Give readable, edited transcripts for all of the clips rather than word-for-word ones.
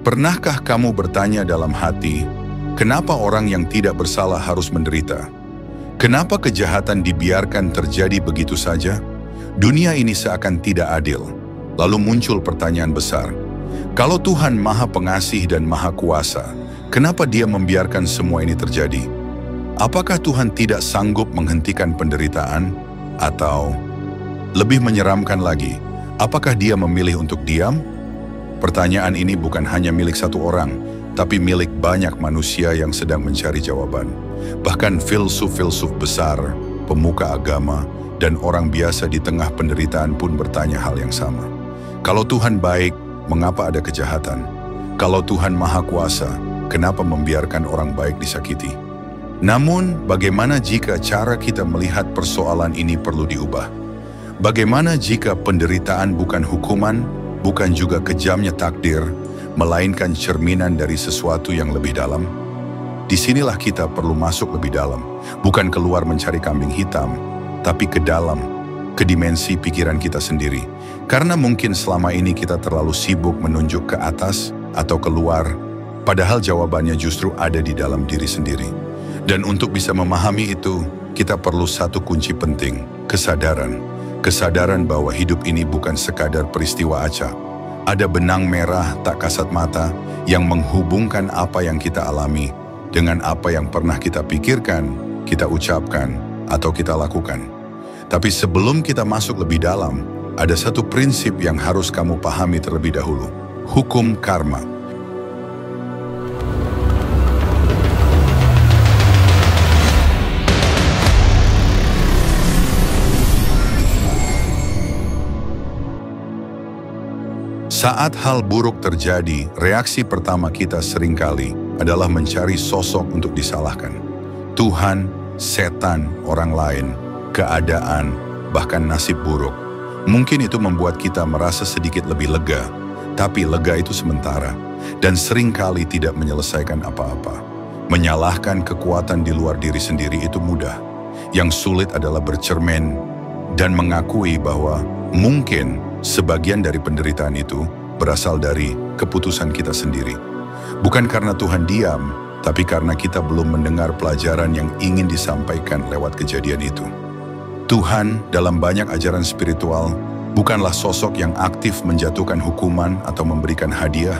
Pernahkah kamu bertanya dalam hati, kenapa orang yang tidak bersalah harus menderita? Kenapa kejahatan dibiarkan terjadi begitu saja? Dunia ini seakan tidak adil. Lalu muncul pertanyaan besar. Kalau Tuhan Maha Pengasih dan Maha Kuasa, kenapa Dia membiarkan semua ini terjadi? Apakah Tuhan tidak sanggup menghentikan penderitaan? Atau lebih menyeramkan lagi, apakah Dia memilih untuk diam? Pertanyaan ini bukan hanya milik satu orang, tapi milik banyak manusia yang sedang mencari jawaban. Bahkan filsuf-filsuf besar, pemuka agama, dan orang biasa di tengah penderitaan pun bertanya hal yang sama. Kalau Tuhan baik, mengapa ada kejahatan? Kalau Tuhan Maha Kuasa, kenapa membiarkan orang baik disakiti? Namun, bagaimana jika cara kita melihat persoalan ini perlu diubah? Bagaimana jika penderitaan bukan hukuman, bukan juga kejamnya takdir, melainkan cerminan dari sesuatu yang lebih dalam? Disinilah kita perlu masuk lebih dalam, bukan keluar mencari kambing hitam, tapi ke dalam, ke dimensi pikiran kita sendiri. Karena mungkin selama ini kita terlalu sibuk menunjuk ke atas atau keluar, padahal jawabannya justru ada di dalam diri sendiri. Dan untuk bisa memahami itu, kita perlu satu kunci penting, kesadaran. Kesadaran bahwa hidup ini bukan sekadar peristiwa acak. Ada benang merah tak kasat mata yang menghubungkan apa yang kita alami dengan apa yang pernah kita pikirkan, kita ucapkan, atau kita lakukan. Tapi sebelum kita masuk lebih dalam, ada satu prinsip yang harus kamu pahami terlebih dahulu. Hukum karma. Saat hal buruk terjadi, reaksi pertama kita seringkali adalah mencari sosok untuk disalahkan. Tuhan, setan, orang lain, keadaan, bahkan nasib buruk. Mungkin itu membuat kita merasa sedikit lebih lega, tapi lega itu sementara dan seringkali tidak menyelesaikan apa-apa. Menyalahkan kekuatan di luar diri sendiri itu mudah. Yang sulit adalah bercermin dan mengakui bahwa mungkin sebagian dari penderitaan itu berasal dari keputusan kita sendiri. Bukan karena Tuhan diam, tapi karena kita belum mendengar pelajaran yang ingin disampaikan lewat kejadian itu. Tuhan dalam banyak ajaran spiritual bukanlah sosok yang aktif menjatuhkan hukuman atau memberikan hadiah.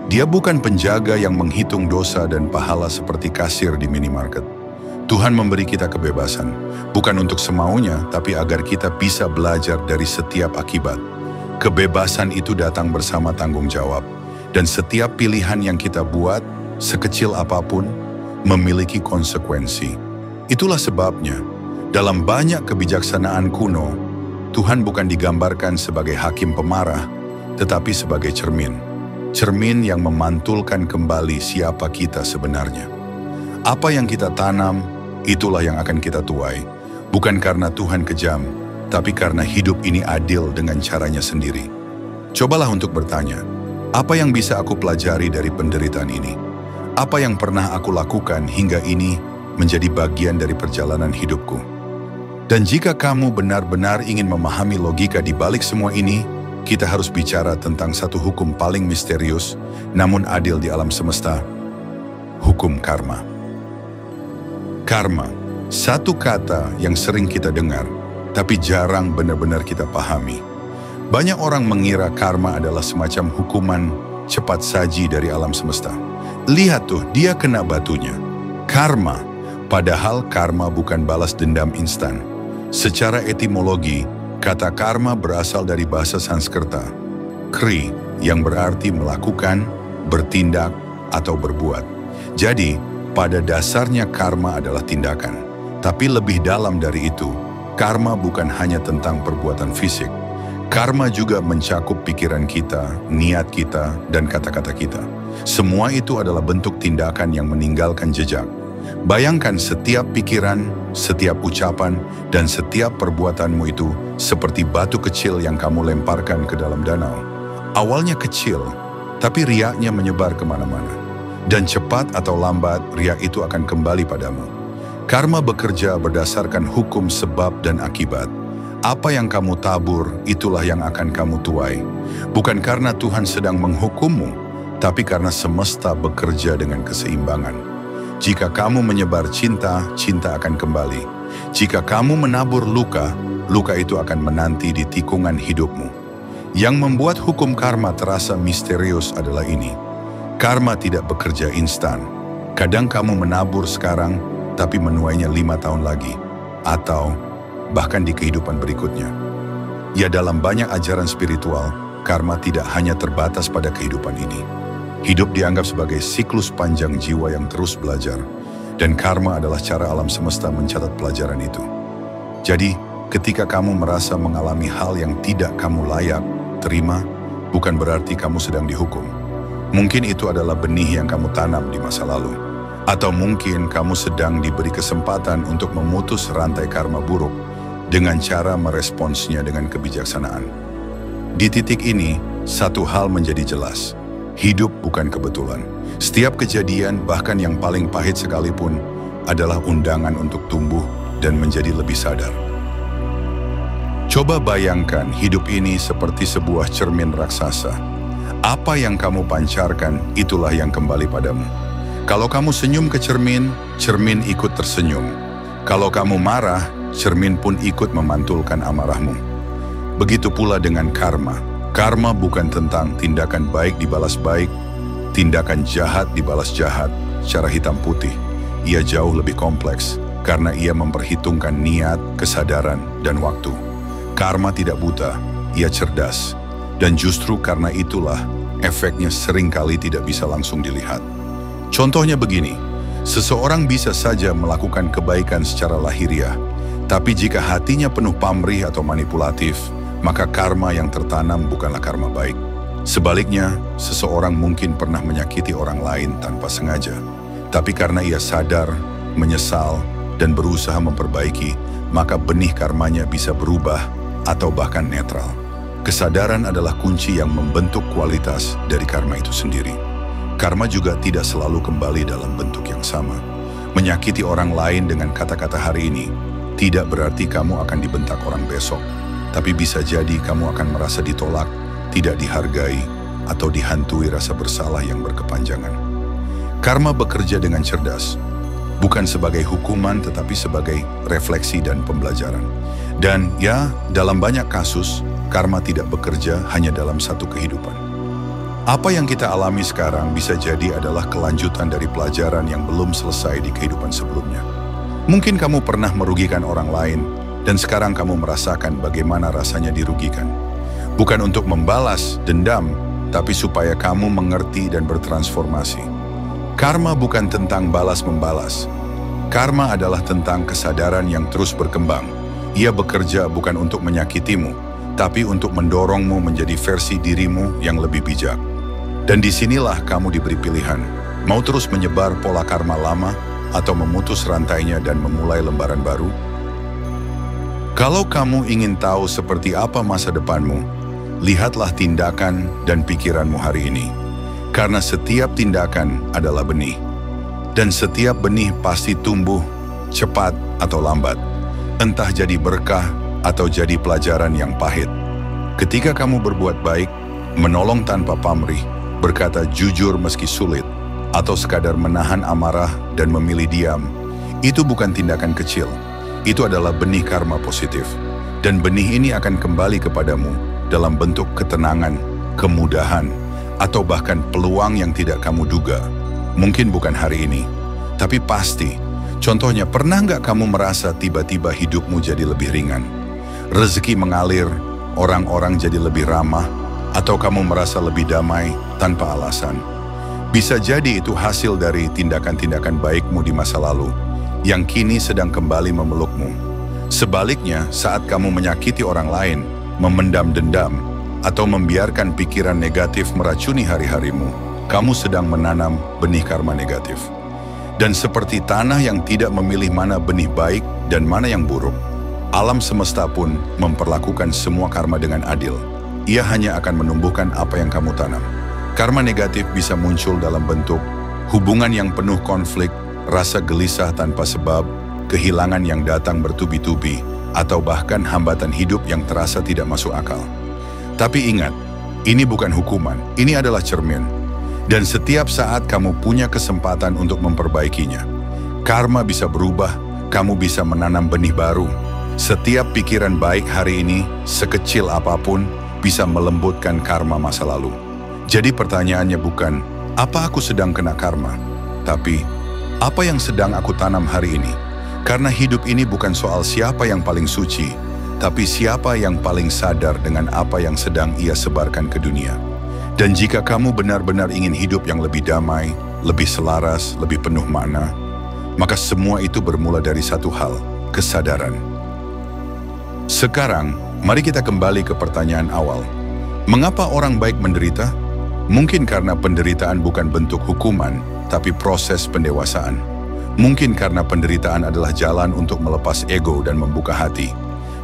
Dia bukan penjaga yang menghitung dosa dan pahala seperti kasir di minimarket. Tuhan memberi kita kebebasan, bukan untuk semaunya, tapi agar kita bisa belajar dari setiap akibat. Kebebasan itu datang bersama tanggung jawab, dan setiap pilihan yang kita buat, sekecil apapun, memiliki konsekuensi. Itulah sebabnya, dalam banyak kebijaksanaan kuno, Tuhan bukan digambarkan sebagai hakim pemarah, tetapi sebagai cermin. Cermin yang memantulkan kembali siapa kita sebenarnya. Apa yang kita tanam, itulah yang akan kita tuai. Bukan karena Tuhan kejam, tapi karena hidup ini adil dengan caranya sendiri. Cobalah untuk bertanya, apa yang bisa aku pelajari dari penderitaan ini? Apa yang pernah aku lakukan hingga ini menjadi bagian dari perjalanan hidupku? Dan jika kamu benar-benar ingin memahami logika di balik semua ini, kita harus bicara tentang satu hukum paling misterius, namun adil di alam semesta, hukum karma. Karma, satu kata yang sering kita dengar, tapi jarang benar-benar kita pahami. Banyak orang mengira karma adalah semacam hukuman cepat saji dari alam semesta. Lihat tuh, dia kena batunya. Karma, padahal karma bukan balas dendam instan. Secara etimologi, kata karma berasal dari bahasa Sanskerta, kri, yang berarti melakukan, bertindak, atau berbuat. Jadi, pada dasarnya karma adalah tindakan. Tapi lebih dalam dari itu, karma bukan hanya tentang perbuatan fisik. Karma juga mencakup pikiran kita, niat kita, dan kata-kata kita. Semua itu adalah bentuk tindakan yang meninggalkan jejak. Bayangkan setiap pikiran, setiap ucapan, dan setiap perbuatanmu itu seperti batu kecil yang kamu lemparkan ke dalam danau. Awalnya kecil, tapi riaknya menyebar kemana-mana. Dan cepat atau lambat, riak itu akan kembali padamu. Karma bekerja berdasarkan hukum sebab dan akibat. Apa yang kamu tabur, itulah yang akan kamu tuai. Bukan karena Tuhan sedang menghukummu, tapi karena semesta bekerja dengan keseimbangan. Jika kamu menyebar cinta, cinta akan kembali. Jika kamu menabur luka, luka itu akan menanti di tikungan hidupmu. Yang membuat hukum karma terasa misterius adalah ini. Karma tidak bekerja instan. Kadang kamu menabur sekarang, tapi menuainya 5 tahun lagi. Atau bahkan di kehidupan berikutnya. Ya, dalam banyak ajaran spiritual, karma tidak hanya terbatas pada kehidupan ini. Hidup dianggap sebagai siklus panjang jiwa yang terus belajar. Dan karma adalah cara alam semesta mencatat pelajaran itu. Jadi, ketika kamu merasa mengalami hal yang tidak kamu layak terima, bukan berarti kamu sedang dihukum. Mungkin itu adalah benih yang kamu tanam di masa lalu. Atau mungkin kamu sedang diberi kesempatan untuk memutus rantai karma buruk dengan cara meresponsnya dengan kebijaksanaan. Di titik ini, satu hal menjadi jelas. Hidup bukan kebetulan. Setiap kejadian, bahkan yang paling pahit sekalipun, adalah undangan untuk tumbuh dan menjadi lebih sadar. Coba bayangkan hidup ini seperti sebuah cermin raksasa. Apa yang kamu pancarkan, itulah yang kembali padamu. Kalau kamu senyum ke cermin, cermin ikut tersenyum. Kalau kamu marah, cermin pun ikut memantulkan amarahmu. Begitu pula dengan karma. Karma bukan tentang tindakan baik dibalas baik, tindakan jahat dibalas jahat, secara hitam putih. Ia jauh lebih kompleks, karena ia memperhitungkan niat, kesadaran, dan waktu. Karma tidak buta, ia cerdas. Dan justru karena itulah, efeknya seringkali tidak bisa langsung dilihat. Contohnya begini, seseorang bisa saja melakukan kebaikan secara lahiriah, tapi jika hatinya penuh pamrih atau manipulatif, maka karma yang tertanam bukanlah karma baik. Sebaliknya, seseorang mungkin pernah menyakiti orang lain tanpa sengaja, tapi karena ia sadar, menyesal, dan berusaha memperbaiki, maka benih karmanya bisa berubah atau bahkan netral. Kesadaran adalah kunci yang membentuk kualitas dari karma itu sendiri. Karma juga tidak selalu kembali dalam bentuk yang sama. Menyakiti orang lain dengan kata-kata hari ini tidak berarti kamu akan dibentak orang besok, tapi bisa jadi kamu akan merasa ditolak, tidak dihargai, atau dihantui rasa bersalah yang berkepanjangan. Karma bekerja dengan cerdas, bukan sebagai hukuman tetapi sebagai refleksi dan pembelajaran. Dan ya, dalam banyak kasus, karma tidak bekerja hanya dalam satu kehidupan. Apa yang kita alami sekarang bisa jadi adalah kelanjutan dari pelajaran yang belum selesai di kehidupan sebelumnya. Mungkin kamu pernah merugikan orang lain, dan sekarang kamu merasakan bagaimana rasanya dirugikan. Bukan untuk membalas dendam, tapi supaya kamu mengerti dan bertransformasi. Karma bukan tentang balas-membalas. Karma adalah tentang kesadaran yang terus berkembang. Ia bekerja bukan untuk menyakitimu, tapi untuk mendorongmu menjadi versi dirimu yang lebih bijak. Dan disinilah kamu diberi pilihan, mau terus menyebar pola karma lama, atau memutus rantainya dan memulai lembaran baru. Kalau kamu ingin tahu seperti apa masa depanmu, lihatlah tindakan dan pikiranmu hari ini. Karena setiap tindakan adalah benih. Dan setiap benih pasti tumbuh, cepat atau lambat. Entah jadi berkah atau jadi pelajaran yang pahit. Ketika kamu berbuat baik, menolong tanpa pamrih, berkata jujur meski sulit, atau sekadar menahan amarah dan memilih diam, itu bukan tindakan kecil. Itu adalah benih karma positif. Dan benih ini akan kembali kepadamu dalam bentuk ketenangan, kemudahan, atau bahkan peluang yang tidak kamu duga. Mungkin bukan hari ini, tapi pasti. Contohnya, pernah nggak kamu merasa tiba-tiba hidupmu jadi lebih ringan? Rezeki mengalir, orang-orang jadi lebih ramah, atau kamu merasa lebih damai tanpa alasan? Bisa jadi itu hasil dari tindakan-tindakan baikmu di masa lalu, yang kini sedang kembali memelukmu. Sebaliknya, saat kamu menyakiti orang lain, memendam dendam, atau membiarkan pikiran negatif meracuni hari-harimu, kamu sedang menanam benih karma negatif. Dan seperti tanah yang tidak memilih mana benih baik dan mana yang buruk, alam semesta pun memperlakukan semua karma dengan adil. Ia hanya akan menumbuhkan apa yang kamu tanam. Karma negatif bisa muncul dalam bentuk hubungan yang penuh konflik, rasa gelisah tanpa sebab, kehilangan yang datang bertubi-tubi, atau bahkan hambatan hidup yang terasa tidak masuk akal. Tapi ingat, ini bukan hukuman, ini adalah cermin. Dan setiap saat kamu punya kesempatan untuk memperbaikinya. Karma bisa berubah, kamu bisa menanam benih baru. Setiap pikiran baik hari ini, sekecil apapun, bisa melembutkan karma masa lalu. Jadi pertanyaannya bukan, apa aku sedang kena karma? Tapi, apa yang sedang aku tanam hari ini? Karena hidup ini bukan soal siapa yang paling suci, tapi siapa yang paling sadar dengan apa yang sedang ia sebarkan ke dunia. Dan jika kamu benar-benar ingin hidup yang lebih damai, lebih selaras, lebih penuh makna, maka semua itu bermula dari satu hal, kesadaran. Sekarang, mari kita kembali ke pertanyaan awal. Mengapa orang baik menderita? Mungkin karena penderitaan bukan bentuk hukuman, tapi proses pendewasaan. Mungkin karena penderitaan adalah jalan untuk melepas ego dan membuka hati.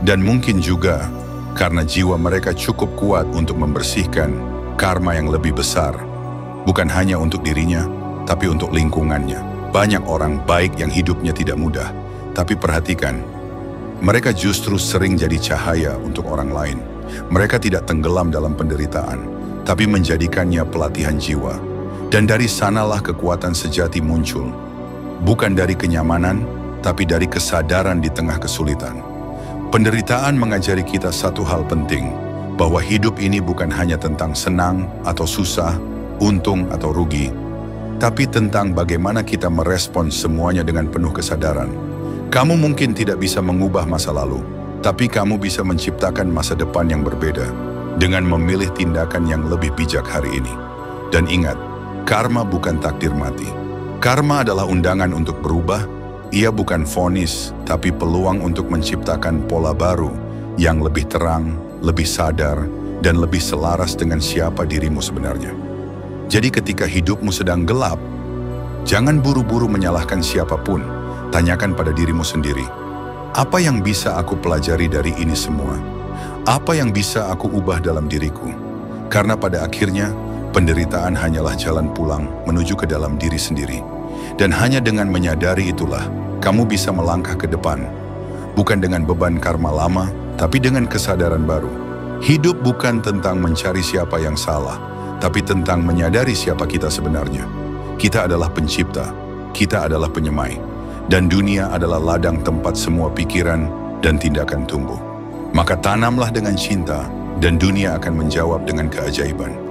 Dan mungkin juga karena jiwa mereka cukup kuat untuk membersihkan karma yang lebih besar, bukan hanya untuk dirinya, tapi untuk lingkungannya. Banyak orang baik yang hidupnya tidak mudah, tapi perhatikan, mereka justru sering jadi cahaya untuk orang lain. Mereka tidak tenggelam dalam penderitaan, tapi menjadikannya pelatihan jiwa. Dan dari sanalah kekuatan sejati muncul, bukan dari kenyamanan, tapi dari kesadaran di tengah kesulitan. Penderitaan mengajari kita satu hal penting, bahwa hidup ini bukan hanya tentang senang atau susah, untung atau rugi, tapi tentang bagaimana kita merespons semuanya dengan penuh kesadaran. Kamu mungkin tidak bisa mengubah masa lalu, tapi kamu bisa menciptakan masa depan yang berbeda dengan memilih tindakan yang lebih bijak hari ini. Dan ingat, karma bukan takdir mati. Karma adalah undangan untuk berubah. Ia bukan vonis, tapi peluang untuk menciptakan pola baru yang lebih terang, lebih sadar, dan lebih selaras dengan siapa dirimu sebenarnya. Jadi ketika hidupmu sedang gelap, jangan buru-buru menyalahkan siapapun. Tanyakan pada dirimu sendiri, apa yang bisa aku pelajari dari ini semua? Apa yang bisa aku ubah dalam diriku? Karena pada akhirnya, penderitaan hanyalah jalan pulang menuju ke dalam diri sendiri. Dan hanya dengan menyadari itulah, kamu bisa melangkah ke depan. Bukan dengan beban karma lama, tapi dengan kesadaran baru. Hidup bukan tentang mencari siapa yang salah, tapi tentang menyadari siapa kita sebenarnya. Kita adalah pencipta, kita adalah penyemai, dan dunia adalah ladang tempat semua pikiran dan tindakan tumbuh. Maka tanamlah dengan cinta, dan dunia akan menjawab dengan keajaiban.